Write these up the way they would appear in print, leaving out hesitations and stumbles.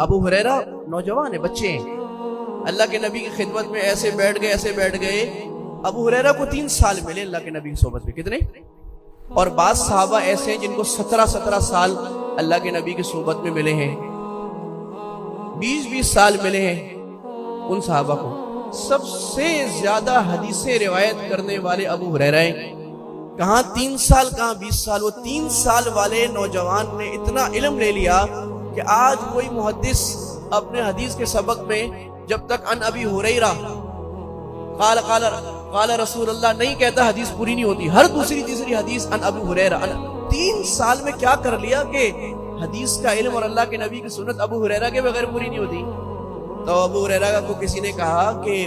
ابو ہریرہ نوجوان ہے، بچے ہیں، اللہ کے نبی کی خدمت میں ایسے بیٹھ گئے۔ ابو ہریرہ کو 3 سال ملے اللہ کے نبی کی صحبت میں، کتنے؟ اور بعض صحابہ ایسے ہیں جن کو 17 سال اللہ کے نبی کی صحبت میں ملے ہیں، 20 سال ملے ہیں ان صحابہ کو۔ سب سے زیادہ حدیثیں روایت کرنے والے ابو ہریرہ ہیں۔ کہاں 3 سال، کہاں 20 سال۔ وہ 3 سال والے نوجوان نے اتنا علم لے لیا کہ آج کوئی محدث اپنے حدیث کے سبق میں جب تک ان ابی ہریرہ قال رسول اللہ نہیں کہتا حدیث پوری نہیں ہوتی۔ ہر دوسری تیسری حدیث ان ابی ہریرہ۔ 3 سال میں کیا کر لیا کہ حدیث کا علم اور اللہ کے نبی کی سنت ابو ہریرہ کے بغیر پوری نہیں ہوتی۔ تو ابو ہریرہ کو کسی نے کہا کہ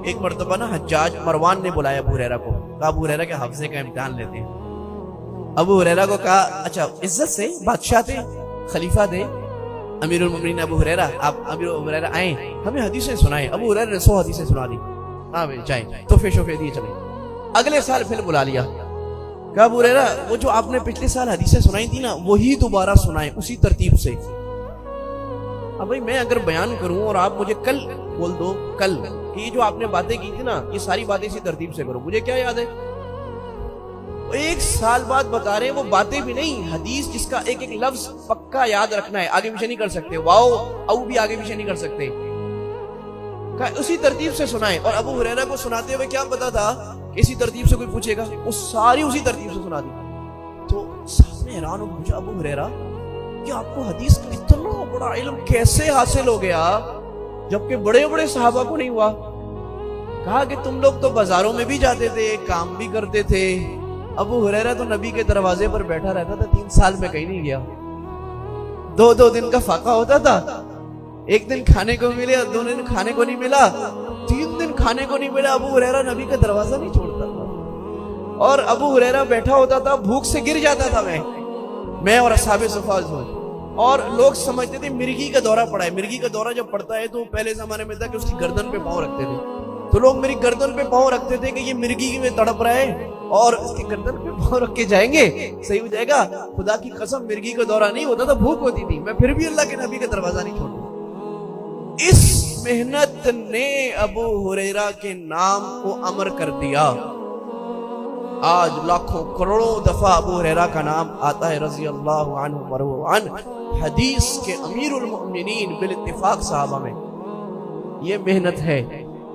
ایک مرتبہ نا حجاج مروان نے بلایا ابو ہریرہ کو، کہا ابو ہریرہ کے حفظے کا امتحان لیتے ہیں۔ ابو ہریرہ کو کہا اچھا عزت سے، بادشاہ تھے، خلیفہ تھے، امیر المومنین ابو ہریرہ، آپ امیر ہریرہ آئیں ہمیں حدیثیں سنائیں۔ ابو ہریرہ نے 100 حدیثیں سنا دی۔ ہاں بھائی جائیں، تحفے شوفے دیے چلیں۔ اگلے سال پھر بلا لیا، کہا ابو ہریرہ وہ جو آپ نے پچھلے سال حدیثیں سنائی تھی نا وہی دوبارہ سنائیں اسی ترتیب سے۔ اب بھائی میں اگر بیان کروں اور آپ مجھے کل بول دو کل کہ یہ جو آپ نے باتیں کی تھی نا یہ ساری باتیں اسی ترتیب سے کرو، مجھے کیا یاد ہے؟ 1 سال بعد بتا رہے ہیں وہ باتیں بھی نہیں، حدیث جس کا ایک لفظ پکا یاد رکھنا ہے، آگے پیچھے نہیں کر سکتے، واو او بھی آگے پیچھے نہیں کر سکتے، کہ اسی ترتیب سے سنائیں۔ اور ابو ہریرہ کو سناتے ہوئے کیا پتا تھا کہ اسی ترتیب سے کوئی پوچھے گا، وہ ساری اسی ترتیب سے سنا دی۔ تو سب نے حیران ہو پوچھا ابو ہریرہ کہ آپ کو حدیث کا اتنا بڑا علم کیسے حاصل ہو گیا جبکہ بڑے بڑے صحابہ کو نہیں ہوا؟ کہا کہ تم لوگ تو بازاروں میں بھی جاتے تھے، کام بھی کرتے تھے، ابو ہریرہ تو نبی کے دروازے پر بیٹھا رہتا تھا، 3 سال میں کہیں نہیں گیا۔ 2 دن کا فاقہ ہوتا تھا، 1 دن کھانے کو ملے، 2 دن کھانے کو نہیں ملا، 3 دن کھانے کو نہیں ملا، ابو ہریرہ نبی کا دروازہ نہیں چھوڑتا تھا۔ اور ابو ہریرہ بیٹھا ہوتا تھا، بھوک سے گر جاتا تھا میں اور اصحاب صفا ہوں، اور لوگ سمجھتے تھے مرگی کا دورہ پڑا ہے۔ مرگی کا دورہ جب پڑتا ہے تو پہلے زمانے میں تھا کہ اس کی گردن پہ پاؤں رکھتے تھے، تو لوگ میری گردن پہ پاؤں رکھتے تھے کہ یہ مرگی میں تڑپ رہا ہے اور اس کی گردن پہ پاؤں رکھ کے جائیں گے صحیح ہو جائے گا۔ خدا کی قسم مرگی کا دورہ نہیں ہوتا تھا، بھوک ہوتی تھی، میں پھر بھی اللہ کے نبی کا دروازہ نہیں چھوڑتا۔ اس محنت نے ابو ہریرہ کے نام کو امر کر دیا۔ آج لاکھوں کروڑوں دفعہ ابو ہریرہ کا نام آتا ہے رضی اللہ عنہ مروان، حدیث کے امیر المؤمنین بالاتفاق صحابہ میں۔ یہ محنت ہے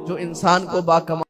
جو انسان کو باکمال